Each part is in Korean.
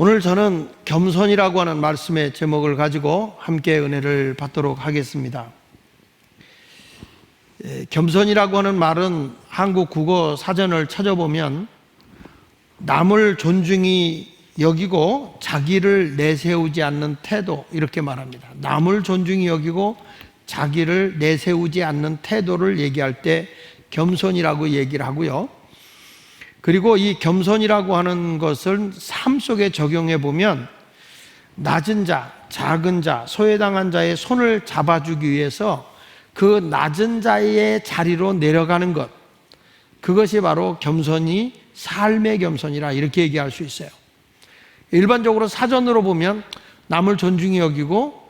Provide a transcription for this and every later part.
오늘 저는 겸손이라고 하는 말씀의 제목을 가지고 함께 은혜를 받도록 하겠습니다. 겸손이라고 하는 말은 한국 국어 사전을 찾아보면 남을 존중히 여기고 자기를 내세우지 않는 태도, 이렇게 말합니다. 남을 존중히 여기고 자기를 내세우지 않는 태도를 얘기할 때 겸손이라고 얘기를 하고요. 그리고 이 겸손이라고 하는 것을 삶 속에 적용해 보면 낮은 자, 작은 자, 소외당한 자의 손을 잡아주기 위해서 그 낮은 자의 자리로 내려가는 것, 그것이 바로 겸손이 삶의 겸손이라 이렇게 얘기할 수 있어요. 일반적으로 사전으로 보면 남을 존중히 여기고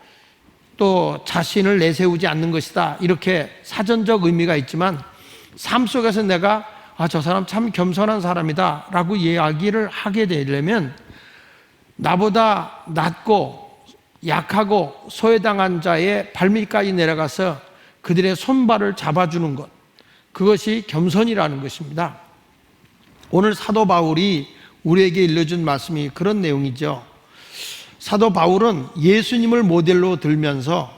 또 자신을 내세우지 않는 것이다, 이렇게 사전적 의미가 있지만 삶 속에서 내가 저 사람 참 겸손한 사람이다 라고 이야기를 하게 되려면 나보다 낮고 약하고 소외당한 자의 발밑까지 내려가서 그들의 손발을 잡아주는 것, 그것이 겸손이라는 것입니다. 오늘 사도 바울이 우리에게 일러준 말씀이 그런 내용이죠. 사도 바울은 예수님을 모델로 들면서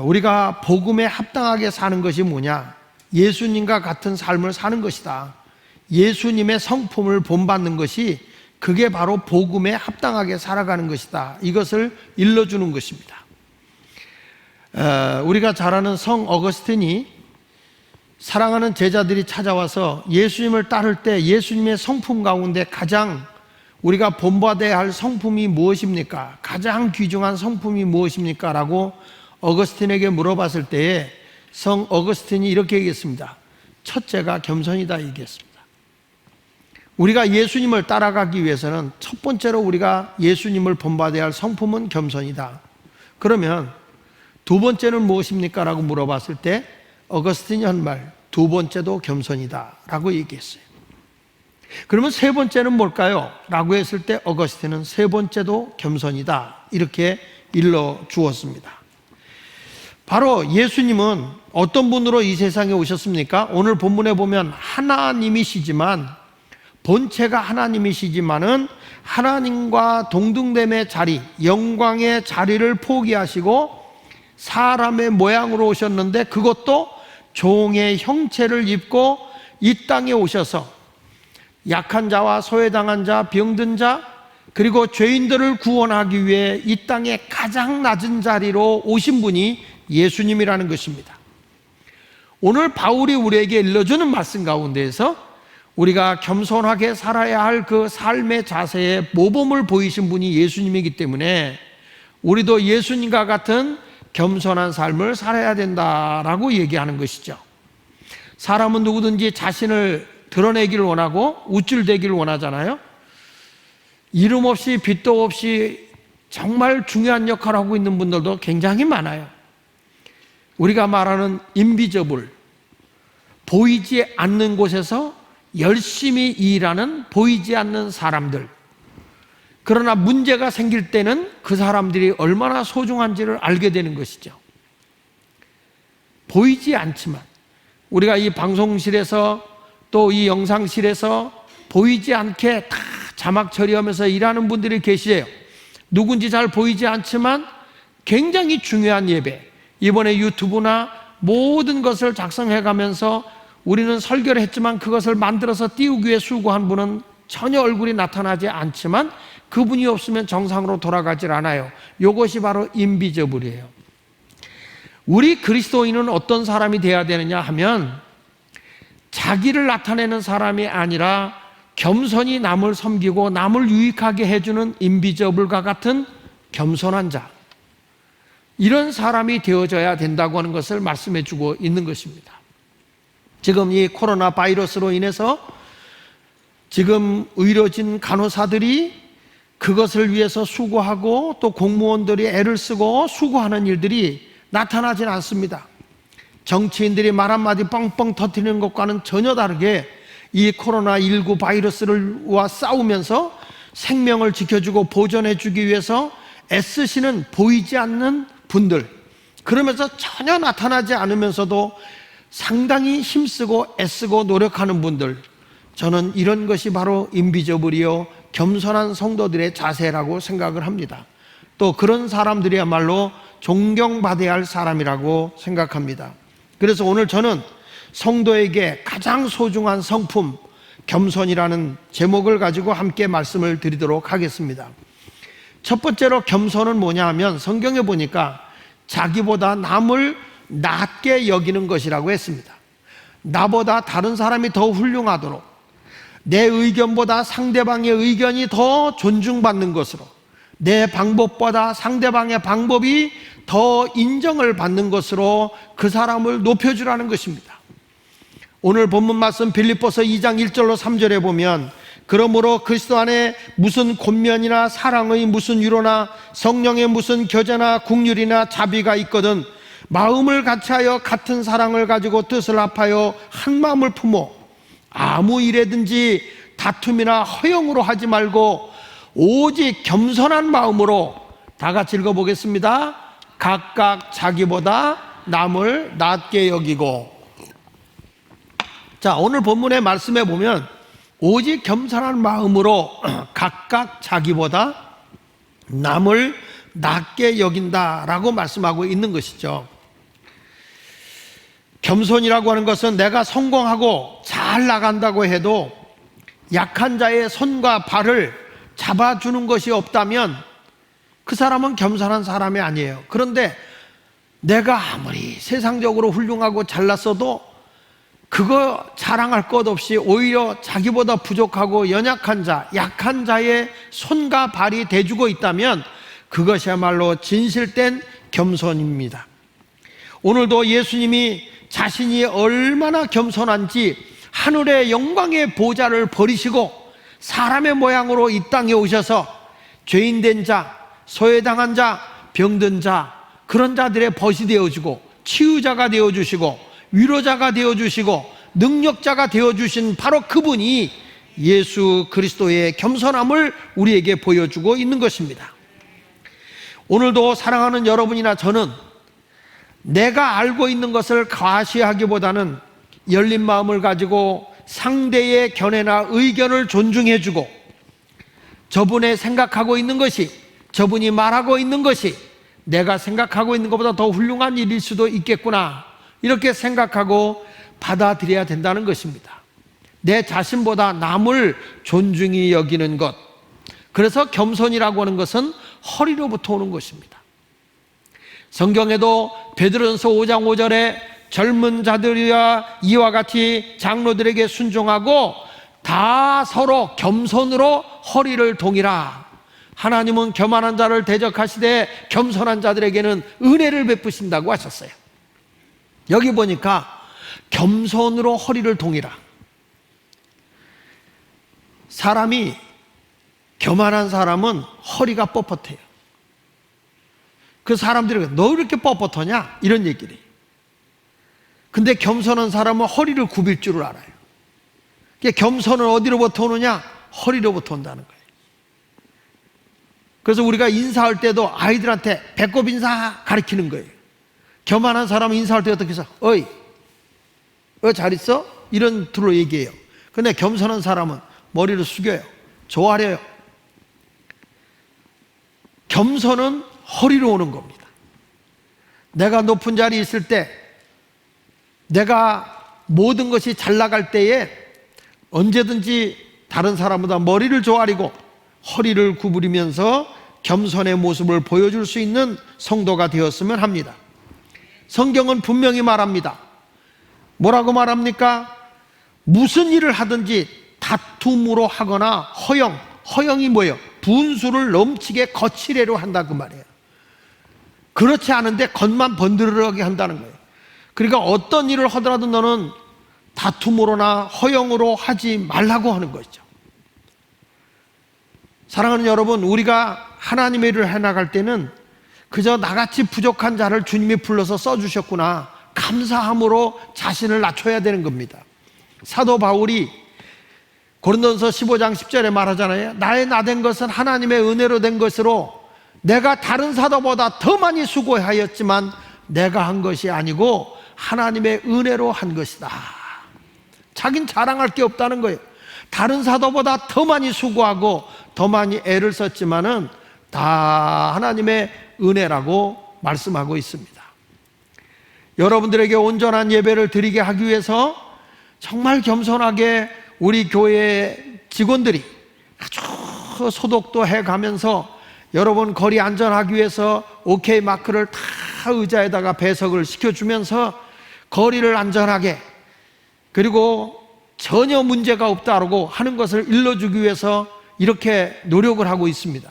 우리가 복음에 합당하게 사는 것이 뭐냐, 예수님과 같은 삶을 사는 것이다. 예수님의 성품을 본받는 것이 그게 바로 복음에 합당하게 살아가는 것이다. 이것을 일러주는 것입니다. 우리가 잘 아는 성 어거스틴이 사랑하는 제자들이 찾아와서 예수님을 따를 때 예수님의 성품 가운데 가장 우리가 본받아야 할 성품이 무엇입니까? 가장 귀중한 성품이 무엇입니까? 라고 어거스틴에게 물어봤을 때에 성 어거스틴이 이렇게 얘기했습니다. 첫째가 겸손이다 얘기했습니다. 우리가 예수님을 따라가기 위해서는 첫 번째로 우리가 예수님을 본받아야 할 성품은 겸손이다. 그러면 두 번째는 무엇입니까? 라고 물어봤을 때 어거스틴이 한 말, 두 번째도 겸손이다 라고 얘기했어요. 그러면 세 번째는 뭘까요? 라고 했을 때 어거스틴은 세 번째도 겸손이다, 이렇게 일러 주었습니다. 바로 예수님은 어떤 분으로 이 세상에 오셨습니까? 오늘 본문에 보면 하나님이시지만, 본체가 하나님이시지만은 하나님과 동등됨의 자리, 영광의 자리를 포기하시고 사람의 모양으로 오셨는데, 그것도 종의 형체를 입고 이 땅에 오셔서 약한 자와 소외당한 자, 병든 자, 그리고 죄인들을 구원하기 위해 이 땅에 가장 낮은 자리로 오신 분이 예수님이라는 것입니다. 오늘 바울이 우리에게 일러주는 말씀 가운데에서 우리가 겸손하게 살아야 할 그 삶의 자세의 모범을 보이신 분이 예수님이기 때문에 우리도 예수님과 같은 겸손한 삶을 살아야 된다라고 얘기하는 것이죠. 사람은 누구든지 자신을 드러내기를 원하고 우쭐대기를 원하잖아요. 이름 없이 빚도 없이 정말 중요한 역할을 하고 있는 분들도 굉장히 많아요. 우리가 말하는 인비저블, 보이지 않는 곳에서 열심히 일하는 보이지 않는 사람들. 그러나 문제가 생길 때는 그 사람들이 얼마나 소중한지를 알게 되는 것이죠. 보이지 않지만 우리가 이 방송실에서 또 이 영상실에서 보이지 않게 다 자막 처리하면서 일하는 분들이 계시죠. 누군지 잘 보이지 않지만 굉장히 중요한 예배, 이번에 유튜브나 모든 것을 작성해 가면서 우리는 설교를 했지만 그것을 만들어서 띄우기 위해 수고한 분은 전혀 얼굴이 나타나지 않지만 그분이 없으면 정상으로 돌아가질 않아요. 이것이 바로 인비저블이에요. 우리 그리스도인은 어떤 사람이 되어야 되느냐 하면 자기를 나타내는 사람이 아니라 겸손히 남을 섬기고 남을 유익하게 해주는 인비저블과 같은 겸손한 자, 이런 사람이 되어져야 된다고 하는 것을 말씀해 주고 있는 것입니다. 지금 이 코로나 바이러스로 인해서 지금 의료진 간호사들이 그것을 위해서 수고하고 또 공무원들이 애를 쓰고 수고하는 일들이 나타나진 않습니다. 정치인들이 말 한마디 뻥뻥 터뜨리는 것과는 전혀 다르게 이 코로나19 바이러스와 싸우면서 생명을 지켜주고 보존해주기 위해서 애쓰시는 보이지 않는 분들, 그러면서 전혀 나타나지 않으면서도 상당히 힘쓰고 애쓰고 노력하는 분들, 저는 이런 것이 바로 인비저블이요 겸손한 성도들의 자세라고 생각을 합니다. 또 그런 사람들이야말로 존경받아야 할 사람이라고 생각합니다. 그래서 오늘 저는 성도에게 가장 소중한 성품, 겸손이라는 제목을 가지고 함께 말씀을 드리도록 하겠습니다. 첫 번째로 겸손은 뭐냐 하면 성경에 보니까 자기보다 남을 낮게 여기는 것이라고 했습니다. 나보다 다른 사람이 더 훌륭하도록, 내 의견보다 상대방의 의견이 더 존중받는 것으로, 내 방법보다 상대방의 방법이 더 인정을 받는 것으로 그 사람을 높여주라는 것입니다. 오늘 본문 말씀 빌립보서 2장 1절로 3절에 보면, 그러므로 그리스도 안에 무슨 권면이나 사랑의 무슨 위로나 성령의 무슨 교제나 국률이나 자비가 있거든 마음을 같이하여 같은 사랑을 가지고 뜻을 합하여 한 마음을 품어 아무 일에든지 다툼이나 허영으로 하지 말고 오직 겸손한 마음으로, 다 같이 읽어보겠습니다. 각각 자기보다 남을 낮게 여기고. 자, 오늘 본문의 말씀에 보면 오직 겸손한 마음으로 각각 자기보다 남을 낮게 여긴다라고 말씀하고 있는 것이죠. 겸손이라고 하는 것은 내가 성공하고 잘 나간다고 해도 약한 자의 손과 발을 잡아주는 것이 없다면 그 사람은 겸손한 사람이 아니에요. 그런데 내가 아무리 세상적으로 훌륭하고 잘났어도 그거 자랑할 것 없이 오히려 자기보다 부족하고 연약한 자, 약한 자의 손과 발이 대주고 있다면 그것이야말로 진실된 겸손입니다. 오늘도 예수님이 자신이 얼마나 겸손한지 하늘의 영광의 보좌를 버리시고 사람의 모양으로 이 땅에 오셔서 죄인된 자, 소외당한 자, 병든 자, 그런 자들의 벗이 되어주고 치유자가 되어주시고 위로자가 되어주시고 능력자가 되어주신 바로 그분이 예수 그리스도의 겸손함을 우리에게 보여주고 있는 것입니다. 오늘도 사랑하는 여러분이나 저는 내가 알고 있는 것을 과시하기보다는 열린 마음을 가지고 상대의 견해나 의견을 존중해주고 저분의 생각하고 있는 것이, 저분이 말하고 있는 것이 내가 생각하고 있는 것보다 더 훌륭한 일일 수도 있겠구나, 이렇게 생각하고 받아들여야 된다는 것입니다. 내 자신보다 남을 존중히 여기는 것, 그래서 겸손이라고 하는 것은 허리로부터 오는 것입니다. 성경에도 베드로전서 5장 5절에 젊은 자들이야 이와 같이 장로들에게 순종하고 다 서로 겸손으로 허리를 동이라. 하나님은 교만한 자를 대적하시되 겸손한 자들에게는 은혜를 베푸신다고 하셨어요. 여기 보니까 겸손으로 허리를 동이라. 사람이, 교만한 사람은 허리가 뻣뻣해요. 그 사람들이 너 이렇게 뻣뻣하냐? 이런 얘기를 해요. 근데 겸손한 사람은 허리를 굽일 줄을 알아요. 겸손은 어디로부터 오느냐? 허리로부터 온다는 거예요. 그래서 우리가 인사할 때도 아이들한테 배꼽 인사 가르치는 거예요. 교만한 사람은 인사할 때 어떻게 해서 어이, 잘 있어? 이런 투로 얘기해요. 근데 겸손한 사람은 머리를 숙여요. 조아려요. 겸손은 허리로 오는 겁니다. 내가 높은 자리에 있을 때, 내가 모든 것이 잘 나갈 때에 언제든지 다른 사람보다 머리를 조아리고 허리를 구부리면서 겸손의 모습을 보여줄 수 있는 성도가 되었으면 합니다. 성경은 분명히 말합니다. 뭐라고 말합니까? 무슨 일을 하든지 다툼으로 하거나 허영이 뭐예요? 분수를 넘치게 거칠애로 한다 그 말이에요. 그렇지 않은데 겉만 번드르르하게 한다는 거예요. 그러니까 어떤 일을 하더라도 너는 다툼으로나 허영으로 하지 말라고 하는 것이죠. 사랑하는 여러분, 우리가 하나님의 일을 해나갈 때는 그저 나같이 부족한 자를 주님이 불러서 써주셨구나, 감사함으로 자신을 낮춰야 되는 겁니다. 사도 바울이 고린도전서 15장 10절에 말하잖아요. 나의 나된 것은 하나님의 은혜로 된 것으로 내가 다른 사도보다 더 많이 수고하였지만 내가 한 것이 아니고 하나님의 은혜로 한 것이다. 자긴 자랑할 게 없다는 거예요. 다른 사도보다 더 많이 수고하고 더 많이 애를 썼지만은 다 하나님의 은혜라고 말씀하고 있습니다. 여러분들에게 온전한 예배를 드리게 하기 위해서 정말 겸손하게 우리 교회 직원들이 아주 소독도 해가면서 여러분 거리 안전하기 위해서 OK 마크를 다 의자에다가 배석을 시켜주면서 거리를 안전하게, 그리고 전혀 문제가 없다고 하는 것을 일러주기 위해서 이렇게 노력을 하고 있습니다.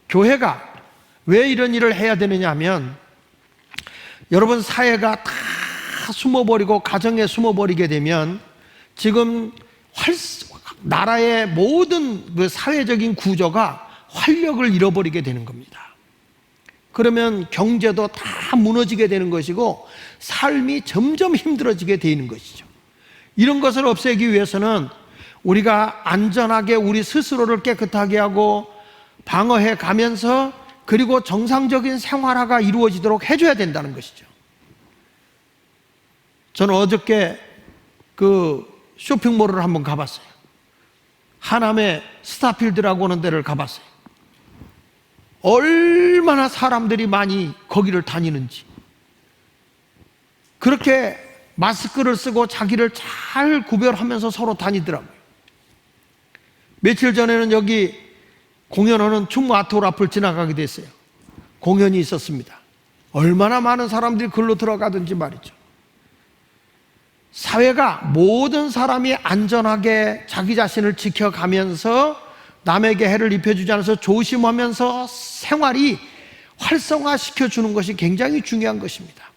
교회가 왜 이런 일을 해야 되느냐 하면, 여러분 사회가 다 숨어버리고 가정에 숨어버리게 되면 지금 나라의 모든 그 사회적인 구조가 활력을 잃어버리게 되는 겁니다. 그러면 경제도 다 무너지게 되는 것이고 삶이 점점 힘들어지게 되는 것이죠. 이런 것을 없애기 위해서는 우리가 안전하게 우리 스스로를 깨끗하게 하고 방어해 가면서, 그리고 정상적인 생활화가 이루어지도록 해줘야 된다는 것이죠. 저는 어저께 그 쇼핑몰을 한번 가봤어요. 하남의 스타필드라고 하는 데를 가봤어요. 얼마나 사람들이 많이 거기를 다니는지. 그렇게 마스크를 쓰고 자기를 잘 구별하면서 서로 다니더라고요. 며칠 전에는 여기 공연하는 충무 아트홀 앞을 지나가게 됐어요. 공연이 있었습니다. 얼마나 많은 사람들이 글로 들어가든지 말이죠. 사회가 모든 사람이 안전하게 자기 자신을 지켜가면서 남에게 해를 입혀주지 않아서 조심하면서 생활이 활성화시켜주는 것이 굉장히 중요한 것입니다.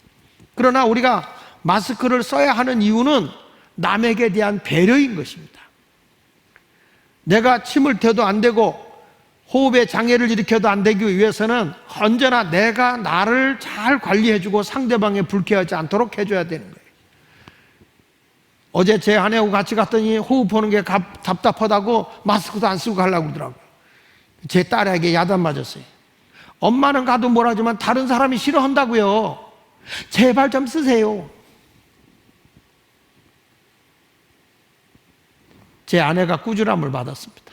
그러나 우리가 마스크를 써야 하는 이유는 남에게 대한 배려인 것입니다. 내가 침을 태워도 안 되고 호흡에 장애를 일으켜도 안 되기 위해서는 언제나 내가 나를 잘 관리해주고 상대방에 불쾌하지 않도록 해줘야 되는 거예요. 어제 제 아내하고 같이 갔더니 호흡하는 게 답답하다고 마스크도 안 쓰고 가려고 그러더라고요. 제 딸에게 야단 맞았어요. 엄마는 가도 뭐라지만 다른 사람이 싫어한다고요. 제발 좀 쓰세요. 제 아내가 꾸지람을 받았습니다.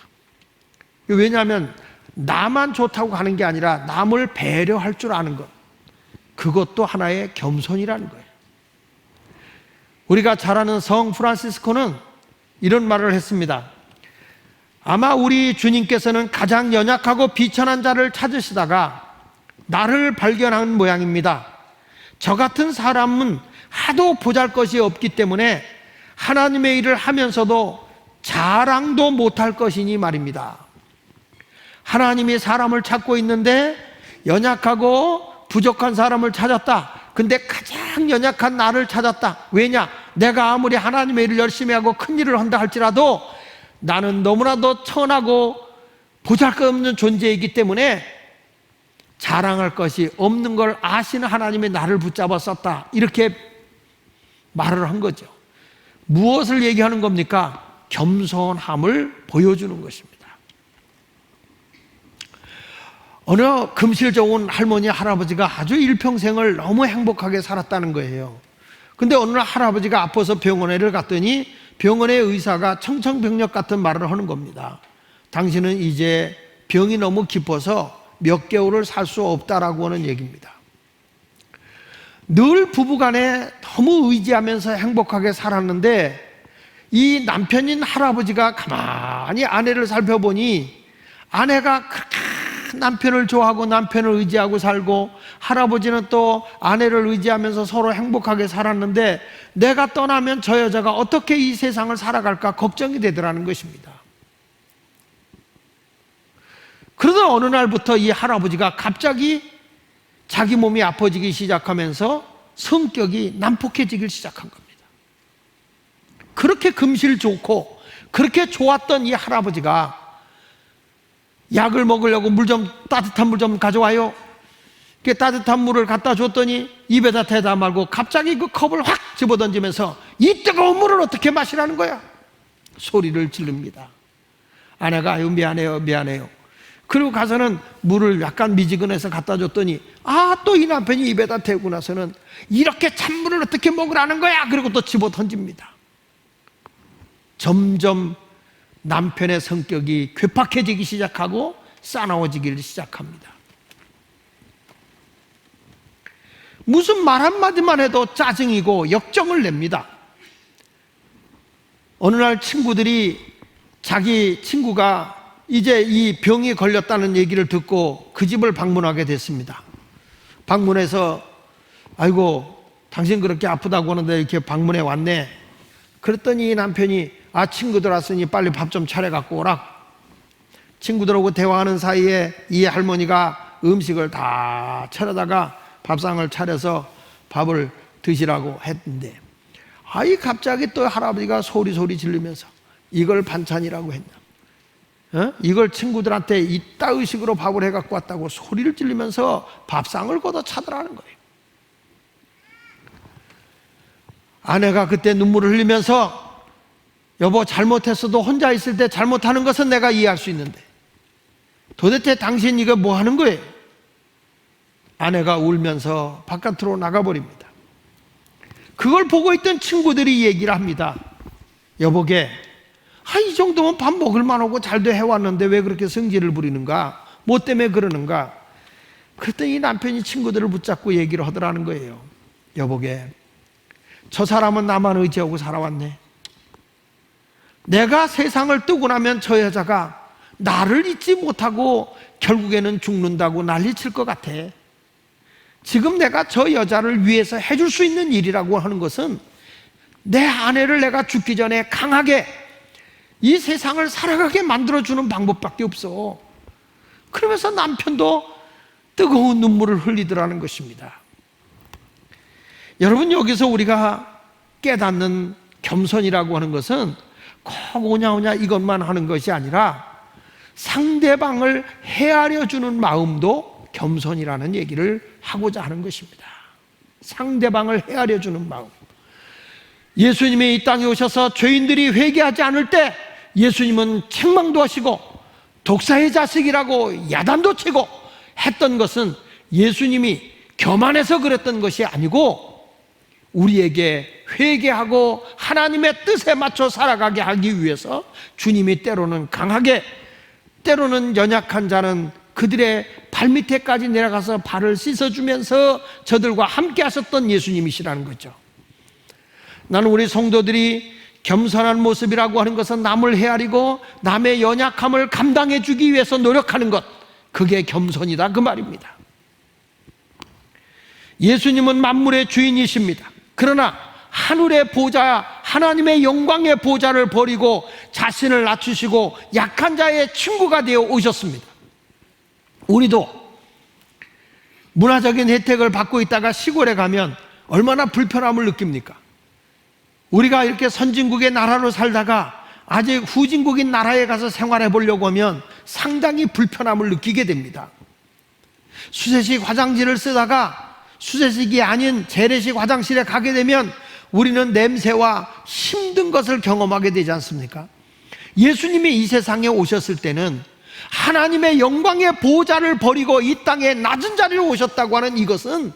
왜냐하면 나만 좋다고 하는 게 아니라 남을 배려할 줄 아는 것, 그것도 하나의 겸손이라는 거예요. 우리가 잘 아는 성 프란시스코는 이런 말을 했습니다. 아마 우리 주님께서는 가장 연약하고 비천한 자를 찾으시다가 나를 발견한 모양입니다. 저 같은 사람은 하도 보잘것이 없기 때문에 하나님의 일을 하면서도 자랑도 못할 것이니 말입니다. 하나님이 사람을 찾고 있는데 연약하고 부족한 사람을 찾았다. 근데 가장 연약한 나를 찾았다. 왜냐? 내가 아무리 하나님의 일을 열심히 하고 큰 일을 한다 할지라도 나는 너무나도 천하고 보잘것없는 존재이기 때문에 자랑할 것이 없는 걸 아시는 하나님이 나를 붙잡아 썼다. 이렇게 말을 한 거죠. 무엇을 얘기하는 겁니까? 겸손함을 보여주는 것입니다. 어느 금실 좋은 할머니 할아버지가 아주 일평생을 너무 행복하게 살았다는 거예요. 근데 어느 날 할아버지가 아파서 병원에를 갔더니 병원의 의사가 청천벽력 같은 말을 하는 겁니다. 당신은 이제 병이 너무 깊어서 몇 개월을 살 수 없다라고 하는 얘기입니다. 늘 부부간에 너무 의지하면서 행복하게 살았는데 이 남편인 할아버지가 가만히 아내를 살펴보니 아내가 그렇게 남편을 좋아하고 남편을 의지하고 살고 할아버지는 또 아내를 의지하면서 서로 행복하게 살았는데 내가 떠나면 저 여자가 어떻게 이 세상을 살아갈까 걱정이 되더라는 것입니다. 그러던 어느 날부터 이 할아버지가 갑자기 자기 몸이 아파지기 시작하면서 성격이 난폭해지기 시작한 겁니다. 그렇게 금실 좋고 그렇게 좋았던 이 할아버지가 약을 먹으려고 따뜻한 물 좀 가져와요. 그 따뜻한 물을 갖다 줬더니 입에다 대다 말고 갑자기 그 컵을 확 집어던지면서 이 뜨거운 물을 어떻게 마시라는 거야? 소리를 지릅니다. 아내가 아유 미안해요. 그리고 가서는 물을 약간 미지근해서 갖다 줬더니 또 이 남편이 입에다 대고 나서는 이렇게 찬물을 어떻게 먹으라는 거야? 그리고 또 집어 던집니다. 점점 남편의 성격이 괴팍해지기 시작하고 싸나워지기 시작합니다. 무슨 말 한마디만 해도 짜증이고 역정을 냅니다. 어느 날 친구들이 자기 친구가 이제 이 병이 걸렸다는 얘기를 듣고 그 집을 방문하게 됐습니다. 방문해서 아이고 당신 그렇게 아프다고 하는데 이렇게 방문해 왔네. 그랬더니 남편이 친구들 왔으니 빨리 밥 좀 차려 갖고 오라. 친구들하고 대화하는 사이에 이 할머니가 음식을 다 차려다가 밥상을 차려서 밥을 드시라고 했는데 갑자기 또 할아버지가 소리 지르면서 이걸 반찬이라고 했나? 이걸 친구들한테 이따 의식으로 밥을 해갖고 왔다고 소리를 지르면서 밥상을 걷어 차더라는 거예요. 아내가 그때 눈물을 흘리면서 여보 잘못했어도 혼자 있을 때 잘못하는 것은 내가 이해할 수 있는데 도대체 당신 이거 뭐 하는 거예요? 아내가 울면서 바깥으로 나가버립니다. 그걸 보고 있던 친구들이 얘기를 합니다. 여보게 이 정도면 밥 먹을 만하고 잘도 해왔는데 왜 그렇게 성질을 부리는가? 뭐 때문에 그러는가? 그랬더니 남편이 친구들을 붙잡고 얘기를 하더라는 거예요. 여보게 저 사람은 나만 의지하고 살아왔네. 내가 세상을 뜨고 나면 저 여자가 나를 잊지 못하고 결국에는 죽는다고 난리칠 것 같아. 지금 내가 저 여자를 위해서 해줄 수 있는 일이라고 하는 것은 내 아내를 내가 죽기 전에 강하게 이 세상을 살아가게 만들어주는 방법밖에 없어. 그러면서 남편도 뜨거운 눈물을 흘리더라는 것입니다. 여러분, 여기서 우리가 깨닫는 겸손이라고 하는 것은 꼭 오냐오냐 이것만 하는 것이 아니라 상대방을 헤아려 주는 마음도 겸손이라는 얘기를 하고자 하는 것입니다. 상대방을 헤아려 주는 마음. 예수님이 이 땅에 오셔서 죄인들이 회개하지 않을 때 예수님은 책망도 하시고 독사의 자식이라고 야단도 치고 했던 것은 예수님이 교만해서 그랬던 것이 아니고 우리에게 회개하고 하나님의 뜻에 맞춰 살아가게 하기 위해서 주님이 때로는 강하게, 때로는 연약한 자는 그들의 발밑에까지 내려가서 발을 씻어주면서 저들과 함께 하셨던 예수님이시라는 거죠. 나는 우리 성도들이 겸손한 모습이라고 하는 것은 남을 헤아리고 남의 연약함을 감당해 주기 위해서 노력하는 것, 그게 겸손이다 그 말입니다. 예수님은 만물의 주인이십니다. 그러나 하늘의 보좌, 하나님의 영광의 보좌를 버리고 자신을 낮추시고 약한 자의 친구가 되어 오셨습니다. 우리도 문화적인 혜택을 받고 있다가 시골에 가면 얼마나 불편함을 느낍니까? 우리가 이렇게 선진국의 나라로 살다가 아직 후진국인 나라에 가서 생활해 보려고 하면 상당히 불편함을 느끼게 됩니다. 수세식 화장지를 쓰다가 수세식이 아닌 재래식 화장실에 가게 되면 우리는 냄새와 힘든 것을 경험하게 되지 않습니까? 예수님이 이 세상에 오셨을 때는 하나님의 영광의 보좌를 버리고 이 땅에 낮은 자리로 오셨다고 하는 이것은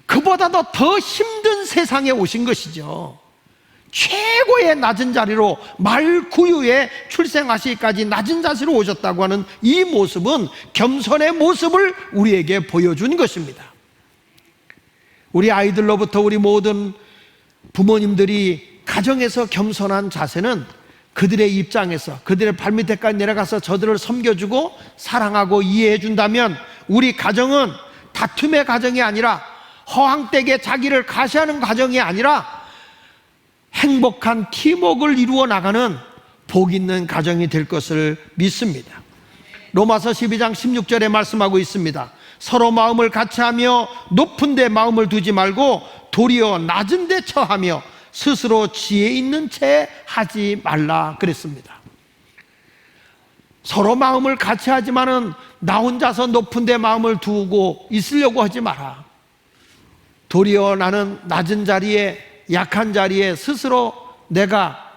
그보다도 더 힘든 세상에 오신 것이죠. 최고의 낮은 자리로 말구유에 출생하시기까지 낮은 자세로 오셨다고 하는 이 모습은 겸손의 모습을 우리에게 보여준 것입니다. 우리 아이들로부터 우리 모든 부모님들이 가정에서 겸손한 자세는 그들의 입장에서 그들의 발밑에까지 내려가서 저들을 섬겨주고 사랑하고 이해해 준다면 우리 가정은 다툼의 가정이 아니라 허황되게 자기를 가시하는 가정이 아니라 행복한 팀워크를 이루어 나가는 복 있는 가정이 될 것을 믿습니다. 로마서 12장 16절에 말씀하고 있습니다. 서로 마음을 같이하며 높은 데 마음을 두지 말고 도리어 낮은 데 처하며 스스로 지혜 있는 채 하지 말라 그랬습니다. 서로 마음을 같이 하지만은 나 혼자서 높은 데 마음을 두고 있으려고 하지 마라. 도리어 나는 낮은 자리에, 약한 자리에 스스로 내가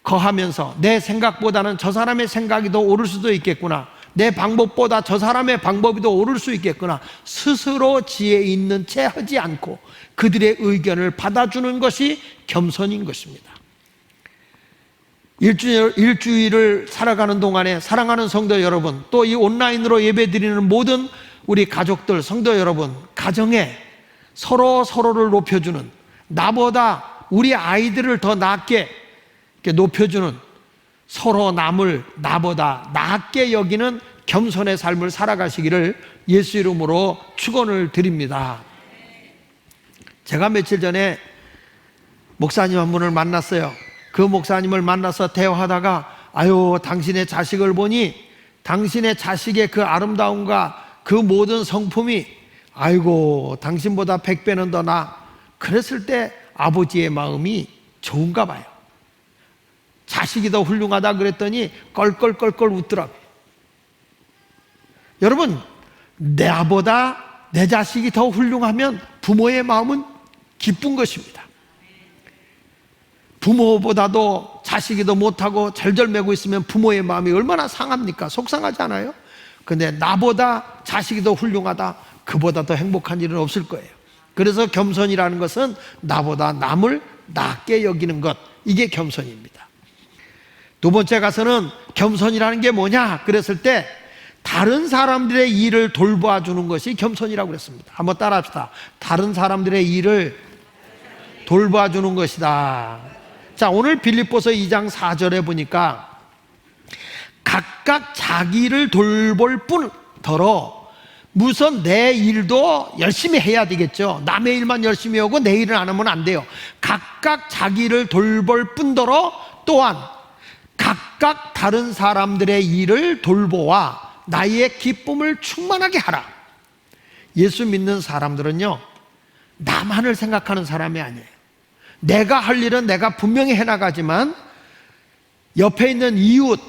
거하면서 내 생각보다는 저 사람의 생각이 더 옳을 수도 있겠구나, 내 방법보다 저 사람의 방법이 더 옳을 수 있겠구나, 스스로 지혜 있는 채 하지 않고 그들의 의견을 받아주는 것이 겸손인 것입니다. 일주일을 살아가는 동안에 사랑하는 성도 여러분, 또 이 온라인으로 예배드리는 모든 우리 가족들, 성도 여러분, 가정에 서로를 높여주는, 나보다 우리 아이들을 더 낮게 높여주는, 서로 남을 나보다 낮게 여기는 겸손의 삶을 살아가시기를 예수 이름으로 축원을 드립니다. 제가 며칠 전에 목사님 한 분을 만났어요. 그 목사님을 만나서 대화하다가 아유, 당신의 자식을 보니 당신의 자식의 그 아름다움과 그 모든 성품이 아이고 당신보다 100배는 더 나. 그랬을 때 아버지의 마음이 좋은가 봐요. 자식이 더 훌륭하다 그랬더니 껄껄껄껄 웃더라고요. 여러분, 나보다 내 자식이 더 훌륭하면 부모의 마음은 기쁜 것입니다. 부모보다도 자식이 더 못하고 절절매고 있으면 부모의 마음이 얼마나 상합니까? 속상하지 않아요? 근데 나보다 자식이 더 훌륭하다, 그보다 더 행복한 일은 없을 거예요. 그래서 겸손이라는 것은 나보다 남을 낮게 여기는 것, 이게 겸손입니다. 두 번째 가서는 겸손이라는 게 뭐냐 그랬을 때 다른 사람들의 일을 돌봐주는 것이 겸손이라고 그랬습니다. 한번 따라합시다. 다른 사람들의 일을 돌봐주는 것이다. 자, 오늘 빌립보서 2장 4절에 보니까 각각 자기를 돌볼 뿐더러 우선 내 일도 열심히 해야 되겠죠. 남의 일만 열심히 하고 내 일을 안 하면 안 돼요. 각각 자기를 돌볼 뿐더러 또한 각각 다른 사람들의 일을 돌보아 나의 기쁨을 충만하게 하라. 예수 믿는 사람들은요, 나만을 생각하는 사람이 아니에요. 내가 할 일은 내가 분명히 해나가지만 옆에 있는 이웃,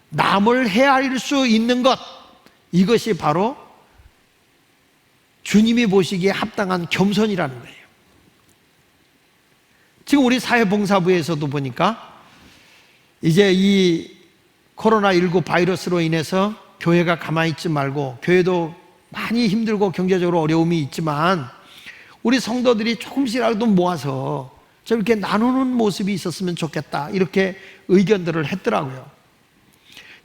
남을 헤아릴 수 있는 것, 이것이 바로 주님이 보시기에 합당한 겸손이라는 거예요. 지금 우리 사회봉사부에서도 보니까 이제 이 코로나19 바이러스로 인해서 교회가 가만히 있지 말고, 교회도 많이 힘들고 경제적으로 어려움이 있지만 우리 성도들이 조금씩이라도 모아서 저렇게 나누는 모습이 있었으면 좋겠다, 이렇게 의견들을 했더라고요.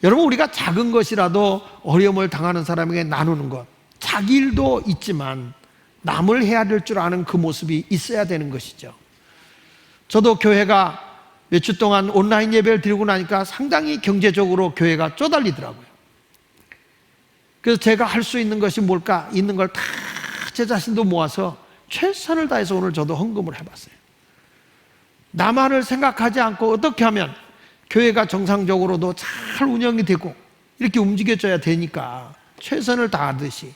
여러분, 우리가 작은 것이라도 어려움을 당하는 사람에게 나누는 것, 자기 일도 있지만 남을 헤아릴 줄 아는 그 모습이 있어야 되는 것이죠. 저도 교회가 며칠 동안 온라인 예배를 드리고 나니까 상당히 경제적으로 교회가 쪼달리더라고요. 그래서 제가 할 수 있는 것이 뭘까? 있는 걸 다 제 자신도 모아서 최선을 다해서 오늘 저도 헌금을 해봤어요. 나만을 생각하지 않고 어떻게 하면 교회가 정상적으로도 잘 운영이 되고 이렇게 움직여져야 되니까 최선을 다하듯이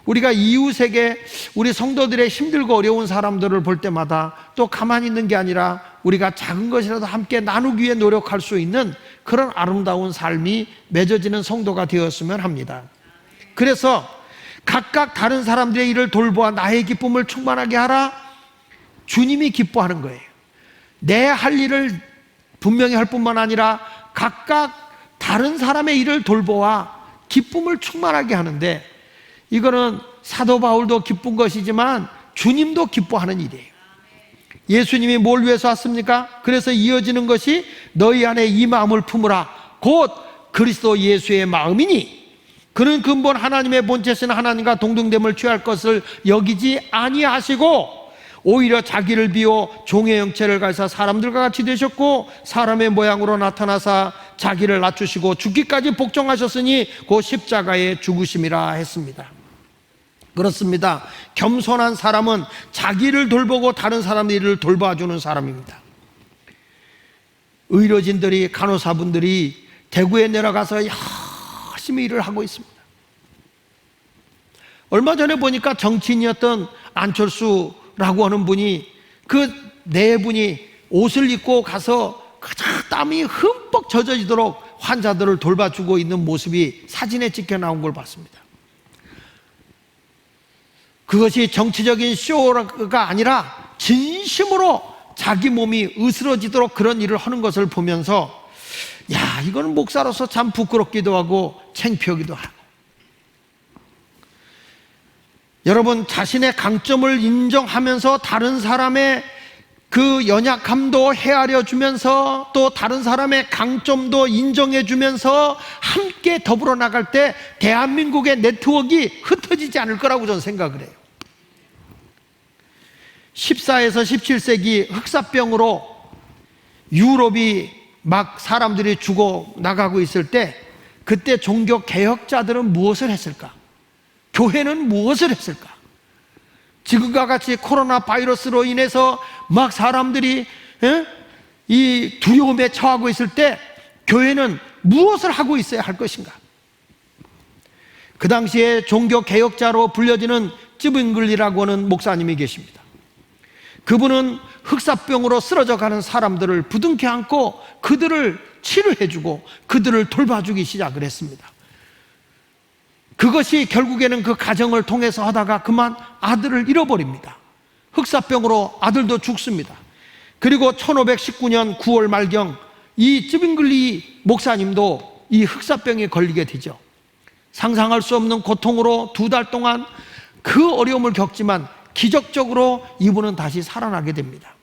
우리가 이웃에게, 우리 성도들의 힘들고 어려운 사람들을 볼 때마다 또 가만히 있는 게 아니라 우리가 작은 것이라도 함께 나누기 위해 노력할 수 있는 그런 아름다운 삶이 맺어지는 성도가 되었으면 합니다. 그래서 각각 다른 사람들의 일을 돌보아 나의 기쁨을 충만하게 하라. 주님이 기뻐하는 거예요. 내 할 일을 분명히 할 뿐만 아니라 각각 다른 사람의 일을 돌보아 기쁨을 충만하게 하는데, 이거는 사도 바울도 기쁜 것이지만 주님도 기뻐하는 일이에요. 예수님이 뭘 위해서 왔습니까? 그래서 이어지는 것이 너희 안에 이 마음을 품으라. 곧 그리스도 예수의 마음이니 그는 근본 하나님의 본체신 하나님과 동등됨을 취할 것을 여기지 아니하시고 오히려 자기를 비워 종의 형체를 가지사 사람들과 같이 되셨고 사람의 모양으로 나타나사 자기를 낮추시고 죽기까지 복종하셨으니 곧 십자가에 죽으심이라 했습니다. 그렇습니다. 겸손한 사람은 자기를 돌보고 다른 사람의 일을 돌봐주는 사람입니다. 의료진들이, 간호사분들이 대구에 내려가서 열심히 일을 하고 있습니다. 얼마 전에 보니까 정치인이었던 안철수라고 하는 분이, 그 네 분이 옷을 입고 가서 땀이 흠뻑 젖어지도록 환자들을 돌봐주고 있는 모습이 사진에 찍혀 나온 걸 봤습니다. 그것이 정치적인 쇼가 아니라 진심으로 자기 몸이 으스러지도록 그런 일을 하는 것을 보면서 야, 이건 목사로서 참 부끄럽기도 하고 창피하기도 하고. 여러분, 자신의 강점을 인정하면서 다른 사람의 그 연약함도 헤아려 주면서 또 다른 사람의 강점도 인정해 주면서 함께 더불어 나갈 때 대한민국의 네트워크가 흩어지지 않을 거라고 저는 생각을 해요. 14에서 17세기 흑사병으로 유럽이 막 사람들이 죽어 나가고 있을 때 그때 종교 개혁자들은 무엇을 했을까? 교회는 무엇을 했을까? 지금과 같이 코로나 바이러스로 인해서 막 사람들이 이 두려움에 처하고 있을 때 교회는 무엇을 하고 있어야 할 것인가? 그 당시에 종교 개혁자로 불려지는 쯔빙글리라고 하는 목사님이 계십니다. 그분은 흑사병으로 쓰러져 가는 사람들을 부둥켜 안고 그들을 치료해주고 그들을 돌봐주기 시작을 했습니다. 그것이 결국에는 그 가정을 통해서 하다가 그만 아들을 잃어버립니다. 흑사병으로 아들도 죽습니다. 그리고 1519년 9월 말경 이 쯔빙글리 목사님도 이 흑사병에 걸리게 되죠. 상상할 수 없는 고통으로 2달 동안 그 어려움을 겪지만 기적적으로 이분은 다시 살아나게 됩니다.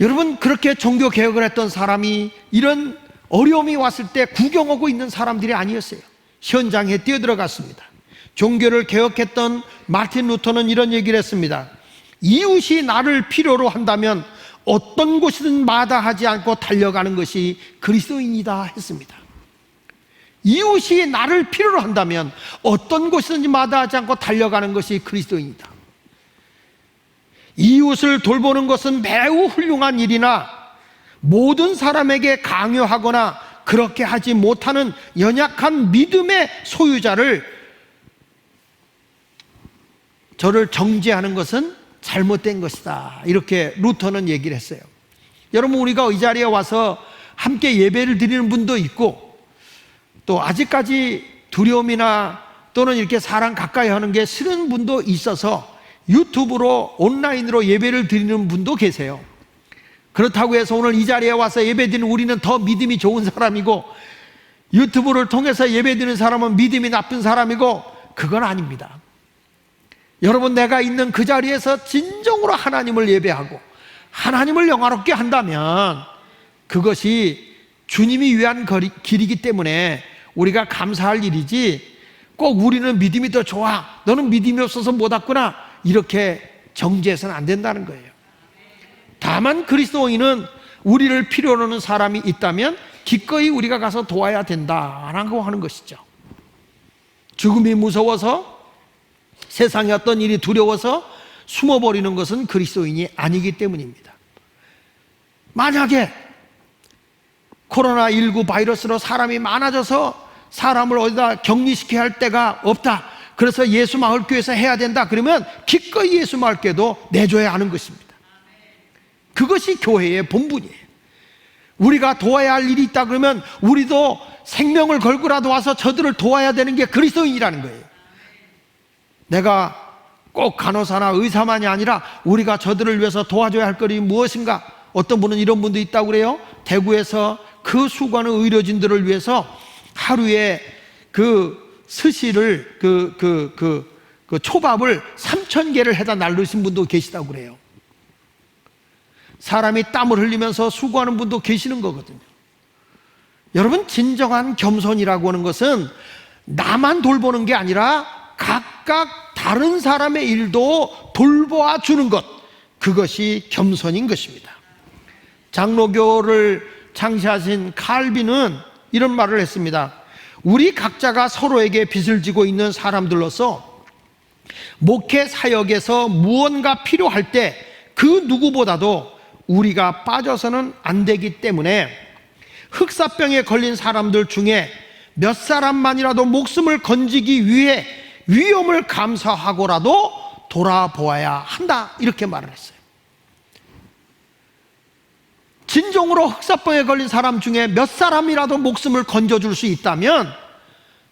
여러분, 그렇게 종교 개혁을 했던 사람이 이런 어려움이 왔을 때 구경하고 있는 사람들이 아니었어요. 현장에 뛰어들어갔습니다. 종교를 개혁했던 마틴 루터는 이런 얘기를 했습니다. 이웃이 나를 필요로 한다면 어떤 곳이든 마다하지 않고 달려가는 것이 그리스도인이다 했습니다. 이웃이 나를 필요로 한다면 어떤 곳이든지 마다하지 않고 달려가는 것이 그리스도인이다. 이웃을 돌보는 것은 매우 훌륭한 일이나 모든 사람에게 강요하거나 그렇게 하지 못하는 연약한 믿음의 소유자를 저를 정죄하는 것은 잘못된 것이다. 이렇게 루터는 얘기를 했어요. 여러분, 우리가 이 자리에 와서 함께 예배를 드리는 분도 있고 또 아직까지 두려움이나 또는 이렇게 사람 가까이 하는 게 싫은 분도 있어서 유튜브로 온라인으로 예배를 드리는 분도 계세요. 그렇다고 해서 오늘 이 자리에 와서 예배 드리는 우리는 더 믿음이 좋은 사람이고 유튜브를 통해서 예배 드리는 사람은 믿음이 나쁜 사람이고 그건 아닙니다. 여러분, 내가 있는 그 자리에서 진정으로 하나님을 예배하고 하나님을 영화롭게 한다면 그것이 주님이 위한 길이기 때문에 우리가 감사할 일이지 꼭 우리는 믿음이 더 좋아, 너는 믿음이 없어서 못 왔구나, 이렇게 정죄해서는 안 된다는 거예요. 다만 그리스도인은 우리를 필요로 하는 사람이 있다면 기꺼이 우리가 가서 도와야 된다라고 하는 것이죠. 죽음이 무서워서 세상에 어떤 일이 두려워서 숨어버리는 것은 그리스도인이 아니기 때문입니다. 만약에 코로나19 바이러스로 사람이 많아져서 사람을 어디다 격리시켜야 할 데가 없다, 그래서 예수마을교회에서 해야 된다, 그러면 기꺼이 예수마을교회도 내줘야 하는 것입니다. 그것이 교회의 본분이에요. 우리가 도와야 할 일이 있다 그러면 우리도 생명을 걸고라도 와서 저들을 도와야 되는 게 그리스도인이라는 거예요. 내가 꼭 간호사나 의사만이 아니라 우리가 저들을 위해서 도와줘야 할 것이 무엇인가. 어떤 분은 이런 분도 있다고 그래요. 대구에서 그 수고하는 의료진들을 위해서 하루에 그 스시를 그 초밥을 3,000개를 해다 날르신 분도 계시다고 그래요. 사람이 땀을 흘리면서 수고하는 분도 계시는 거거든요. 여러분, 진정한 겸손이라고 하는 것은 나만 돌보는 게 아니라 각각 다른 사람의 일도 돌보아 주는 것, 그것이 겸손인 것입니다. 장로교를 창시하신 칼빈은 이런 말을 했습니다. 우리 각자가 서로에게 빚을 지고 있는 사람들로서 목회 사역에서 무언가 필요할 때 그 누구보다도 우리가 빠져서는 안 되기 때문에 흑사병에 걸린 사람들 중에 몇 사람만이라도 목숨을 건지기 위해 위험을 감수하고라도 돌아보아야 한다, 이렇게 말을 했어요. 진정으로 흑사병에 걸린 사람 중에 몇 사람이라도 목숨을 건져줄 수 있다면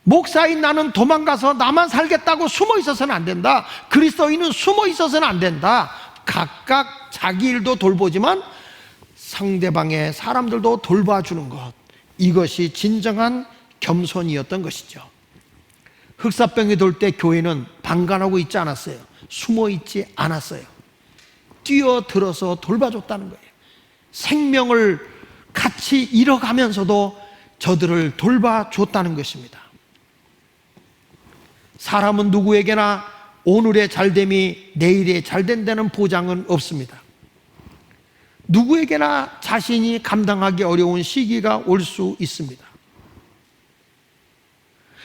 목사인 나는 도망가서 나만 살겠다고 숨어 있어서는 안 된다. 그리스도인은 숨어 있어서는 안 된다. 각각 자기 일도 돌보지만 상대방의 사람들도 돌봐주는 것, 이것이 진정한 겸손이었던 것이죠. 흑사병이 돌 때 교회는 방관하고 있지 않았어요. 숨어 있지 않았어요. 뛰어들어서 돌봐줬다는 거예요. 생명을 같이 잃어가면서도 저들을 돌봐줬다는 것입니다. 사람은 누구에게나 오늘의 잘됨이 내일의 잘된다는 보장은 없습니다. 누구에게나 자신이 감당하기 어려운 시기가 올 수 있습니다.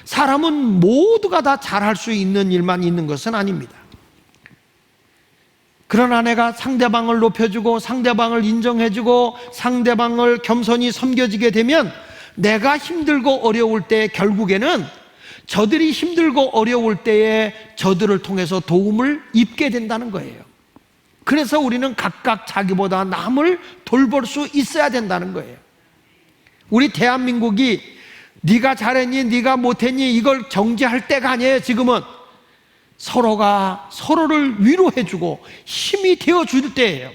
사람은 모두가 다 잘할 수 있는 일만 있는 것은 아닙니다. 그러나 내가 상대방을 높여주고 상대방을 인정해주고 상대방을 겸손히 섬겨지게 되면 내가 힘들고 어려울 때 결국에는 저들이 힘들고 어려울 때에 저들을 통해서 도움을 입게 된다는 거예요. 그래서 우리는 각각 자기보다 남을 돌볼 수 있어야 된다는 거예요. 우리 대한민국이 네가 잘했니 네가 못했니 이걸 정죄할 때가 아니에요. 지금은 서로가 서로를 위로해주고 힘이 되어줄 때예요.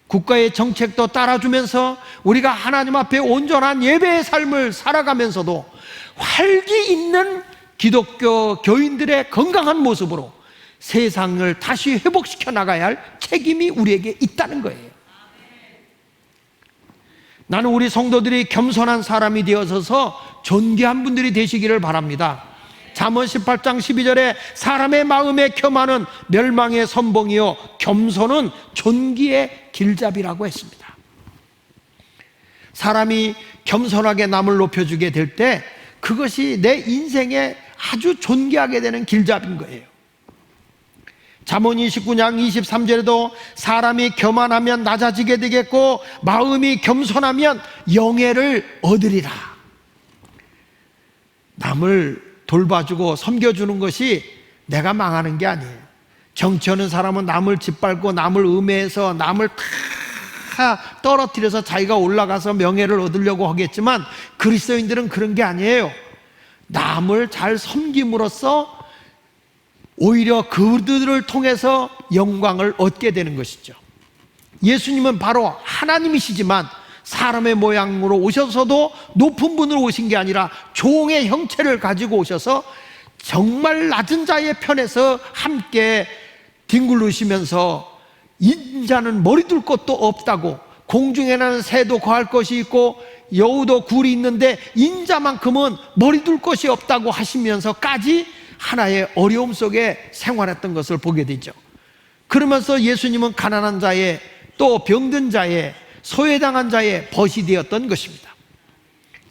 국가의 정책도 따라주면서 우리가 하나님 앞에 온전한 예배의 삶을 살아가면서도 활기 있는 기독교 교인들의 건강한 모습으로 세상을 다시 회복시켜 나가야 할 책임이 우리에게 있다는 거예요. 나는 우리 성도들이 겸손한 사람이 되어서서 존귀한 분들이 되시기를 바랍니다. 잠언 18장 12절에 사람의 마음에 겸하는 멸망의 선봉이요 겸손은 존귀의 길잡이라고 했습니다. 사람이 겸손하게 남을 높여주게 될 때 그것이 내 인생에 아주 존귀하게 되는 길잡이인 거예요. 잠언 29장 23절에도 사람이 교만하면 낮아지게 되겠고 마음이 겸손하면 영예를 얻으리라. 남을 돌봐주고 섬겨주는 것이 내가 망하는 게 아니에요. 정치하는 사람은 남을 짓밟고 남을 음해해서 남을 다 떨어뜨려서 자기가 올라가서 명예를 얻으려고 하겠지만 그리스도인들은 그런 게 아니에요. 남을 잘 섬김으로써 오히려 그들을 통해서 영광을 얻게 되는 것이죠. 예수님은 바로 하나님이시지만 사람의 모양으로 오셔서도 높은 분으로 오신 게 아니라 종의 형체를 가지고 오셔서 정말 낮은 자의 편에서 함께 뒹굴르시면서 인자는 머리 둘 곳도 없다고 공중에 나는 새도 거할 것이 있고 여우도 굴이 있는데 인자만큼은 머리 둘 곳이 없다고 하시면서까지 하나의 어려움 속에 생활했던 것을 보게 되죠. 그러면서 예수님은 가난한 자의 또 병든 자의 소외당한 자의 벗이 되었던 것입니다.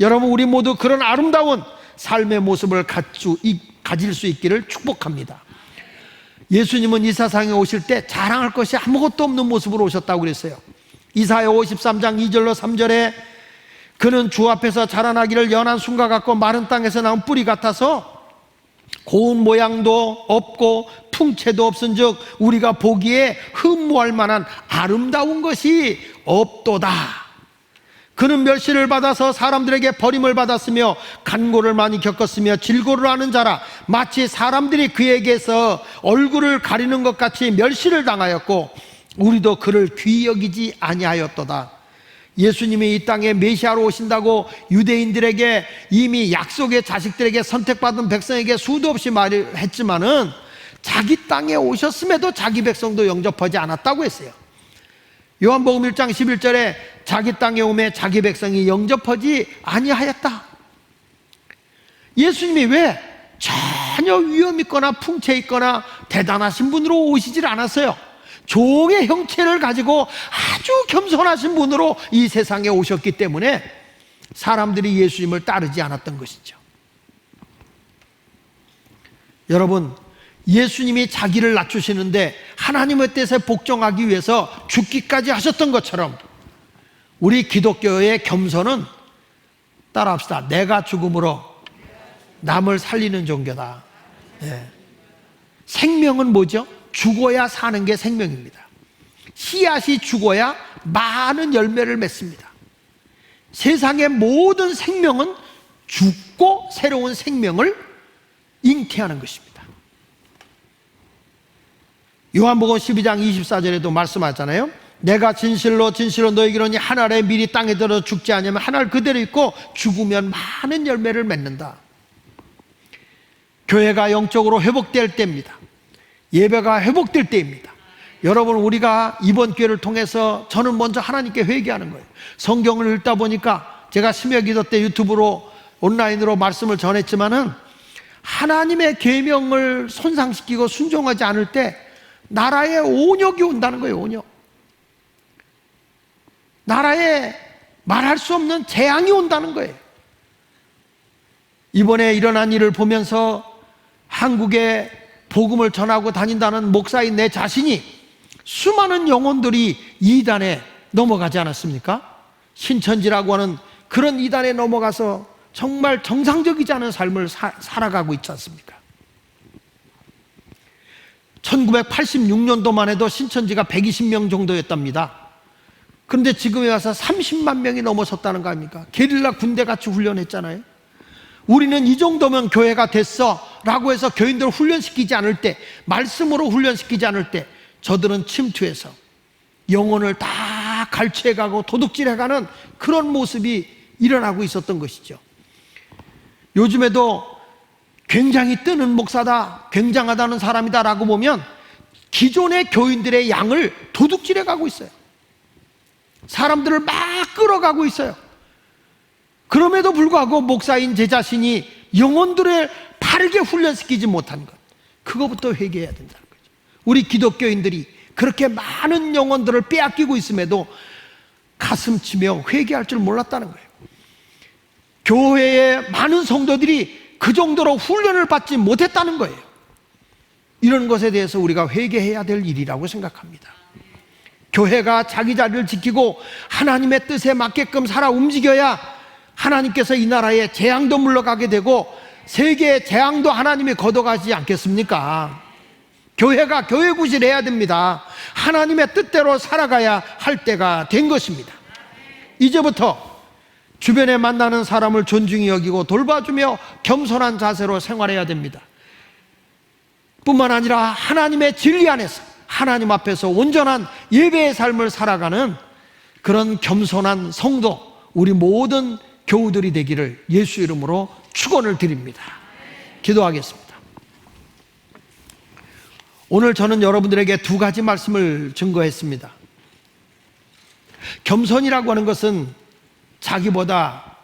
여러분 우리 모두 그런 아름다운 삶의 모습을 가질 수 있기를 축복합니다. 예수님은 이 세상에 오실 때 자랑할 것이 아무것도 없는 모습으로 오셨다고 그랬어요. 이사야 53장 2절로 3절에 그는 주 앞에서 자라나기를 연한 순과 같고 마른 땅에서 나온 뿌리 같아서 고운 모양도 없고 풍채도 없은즉 우리가 보기에 흠모할 만한 아름다운 것이 없도다. 그는 멸시를 받아서 사람들에게 버림을 받았으며 간고를 많이 겪었으며 질고를 하는 자라 마치 사람들이 그에게서 얼굴을 가리는 것 같이 멸시를 당하였고 우리도 그를 귀히 여기지 아니하였도다. 예수님이 이 땅에 메시아로 오신다고 유대인들에게 이미 약속의 자식들에게 선택받은 백성에게 수도 없이 말했지만은 자기 땅에 오셨음에도 자기 백성도 영접하지 않았다고 했어요. 요한복음 1장 11절에 자기 땅에 오매 자기 백성이 영접하지 아니하였다. 예수님이 왜 전혀 위험 있거나 풍채 있거나 대단하신 분으로 오시질 않았어요. 종의 형체를 가지고 아주 겸손하신 분으로 이 세상에 오셨기 때문에 사람들이 예수님을 따르지 않았던 것이죠. 여러분, 예수님이 자기를 낮추시는데 하나님의 뜻에 복종하기 위해서 죽기까지 하셨던 것처럼 우리 기독교의 겸손은 따라합시다. 내가 죽음으로 남을 살리는 종교다. 네. 생명은 뭐죠? 죽어야 사는 게 생명입니다. 씨앗이 죽어야 많은 열매를 맺습니다. 세상의 모든 생명은 죽고 새로운 생명을 잉태하는 것입니다. 요한복음 12장 24절에도 말씀하잖아요. 내가 진실로 진실로 너희에게 이르노니 한 알에 미리 땅에 들어 죽지 않으면 한 알 그대로 있고 죽으면 많은 열매를 맺는다. 교회가 영적으로 회복될 때입니다. 예배가 회복될 때입니다. 여러분, 우리가 이번 기회를 통해서 저는 먼저 하나님께 회개하는 거예요. 성경을 읽다 보니까 제가 심야기도 때 유튜브로 온라인으로 말씀을 전했지만은 하나님의 계명을 손상시키고 순종하지 않을 때 나라에 온역이 온다는 거예요. 온역. 나라에 말할 수 없는 재앙이 온다는 거예요. 이번에 일어난 일을 보면서 한국에 복음을 전하고 다닌다는 목사인 내 자신이 수많은 영혼들이 이단에 넘어가지 않았습니까? 신천지라고 하는 그런 이단에 넘어가서 정말 정상적이지 않은 삶을 살아가고 있지 않습니까? 1986년도만 해도 신천지가 120명 정도였답니다. 그런데 지금에 와서 30만 명이 넘어섰다는 거 아닙니까? 게릴라 군대같이 훈련했잖아요. 우리는 이 정도면 교회가 됐어 라고 해서 교인들을 훈련시키지 않을 때, 말씀으로 훈련시키지 않을 때 저들은 침투해서 영혼을 다 갈취해가고 도둑질해가는 그런 모습이 일어나고 있었던 것이죠. 요즘에도 굉장히 뜨는 목사다, 굉장하다는 사람이다 라고 보면 기존의 교인들의 양을 도둑질해가고 있어요. 사람들을 막 끌어가고 있어요. 그럼에도 불구하고 목사인 제 자신이 영혼들을 바르게 훈련시키지 못한 것, 그거부터 회개해야 된다는 거죠. 우리 기독교인들이 그렇게 많은 영혼들을 빼앗기고 있음에도 가슴치며 회개할 줄 몰랐다는 거예요. 교회의 많은 성도들이 그 정도로 훈련을 받지 못했다는 거예요. 이런 것에 대해서 우리가 회개해야 될 일이라고 생각합니다. 교회가 자기 자리를 지키고 하나님의 뜻에 맞게끔 살아 움직여야 하나님께서 이 나라에 재앙도 물러가게 되고 세계의 재앙도 하나님이 걷어가지 않겠습니까? 교회가 교회 구실해야 됩니다. 하나님의 뜻대로 살아가야 할 때가 된 것입니다. 이제부터 주변에 만나는 사람을 존중히 여기고 돌봐주며 겸손한 자세로 생활해야 됩니다. 뿐만 아니라 하나님의 진리 안에서 하나님 앞에서 온전한 예배의 삶을 살아가는 그런 겸손한 성도, 우리 모든 교우들이 되기를 예수 이름으로 축원을 드립니다. 기도하겠습니다. 오늘 저는 여러분들에게 두 가지 말씀을 증거했습니다. 겸손이라고 하는 것은 자기보다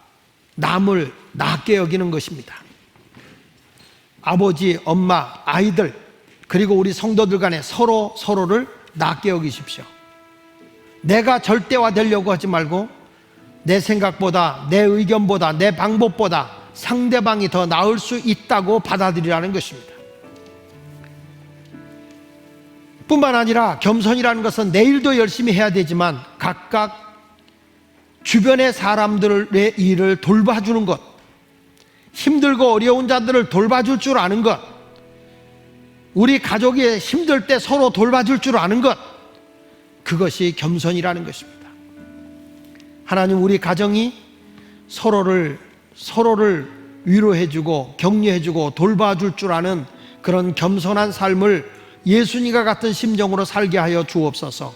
남을 낮게 여기는 것입니다. 아버지, 엄마, 아이들, 그리고 우리 성도들 간에 서로를 낮게 여기십시오. 내가 절대화되려고 하지 말고 내 생각보다, 내 의견보다, 내 방법보다 상대방이 더 나을 수 있다고 받아들이라는 것입니다. 뿐만 아니라 겸손이라는 것은 내 일도 열심히 해야 되지만 각각 주변의 사람들의 일을 돌봐주는 것, 힘들고 어려운 자들을 돌봐줄 줄 아는 것, 우리 가족이 힘들 때 서로 돌봐줄 줄 아는 것, 그것이 겸손이라는 것입니다. 하나님, 우리 가정이 서로를 위로해주고 격려해주고 돌봐줄 줄 아는 그런 겸손한 삶을 예수님과 같은 심정으로 살게 하여 주옵소서.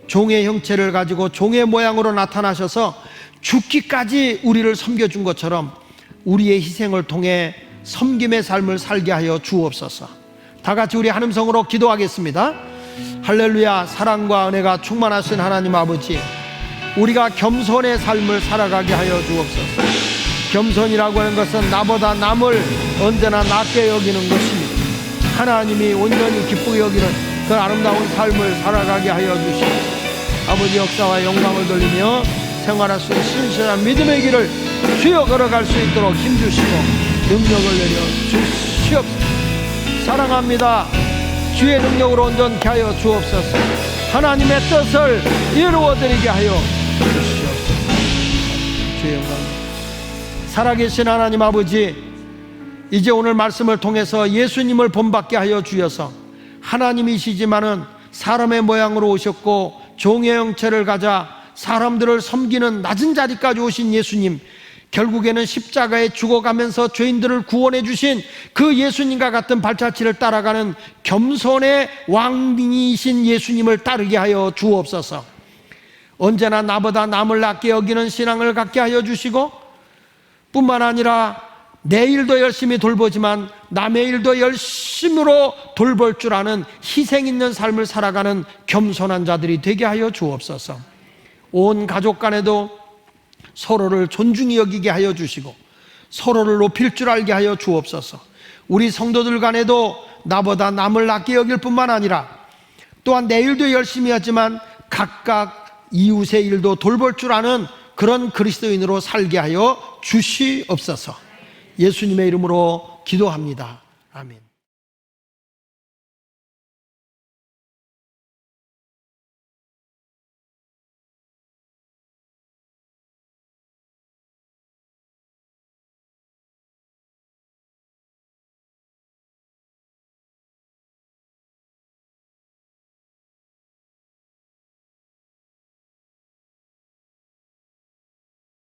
종의 형체를 가지고 종의 모양으로 나타나셔서 죽기까지 우리를 섬겨준 것처럼 우리의 희생을 통해 섬김의 삶을 살게 하여 주옵소서. 다 같이 우리 한음성으로 기도하겠습니다. 할렐루야. 사랑과 은혜가 충만하신 하나님 아버지, 우리가 겸손의 삶을 살아가게 하여 주옵소서. 겸손이라고 하는 것은 나보다 남을 언제나 낮게 여기는 것입니다. 하나님이 온전히 기쁘게 여기는 그 아름다운 삶을 살아가게 하여 주시옵소서. 아버지, 역사와 영광을 돌리며 생활할 수 있는 신실한 믿음의 길을 주여 걸어갈 수 있도록 힘주시고 능력을 내려 주시옵소서. 사랑합니다. 주의 능력으로 온전케 하여 주옵소서. 하나님의 뜻을 이루어드리게 하여 주시옵소서. 주의 영광. 살아계신 하나님 아버지, 이제 오늘 말씀을 통해서 예수님을 본받게 하여 주셔서 하나님이시지만은 사람의 모양으로 오셨고 종의 형체를 가져 사람들을 섬기는 낮은 자리까지 오신 예수님, 결국에는 십자가에 죽어가면서 죄인들을 구원해 주신 그 예수님과 같은 발자취를 따라가는 겸손의 왕이신 예수님을 따르게 하여 주옵소서. 언제나 나보다 남을 낮게 여기는 신앙을 갖게 하여 주시고, 뿐만 아니라 내 일도 열심히 돌보지만 남의 일도 열심으로 돌볼 줄 아는 희생 있는 삶을 살아가는 겸손한 자들이 되게 하여 주옵소서. 온 가족 간에도 서로를 존중히 여기게 하여 주시고 서로를 높일 줄 알게 하여 주옵소서. 우리 성도들 간에도 나보다 남을 낮게 여길 뿐만 아니라 또한 내 일도 열심히 하지만 각각 이웃의 일도 돌볼 줄 아는 그런 그리스도인으로 살게 하여 주시옵소서. 예수님의 이름으로 기도합니다. 아멘.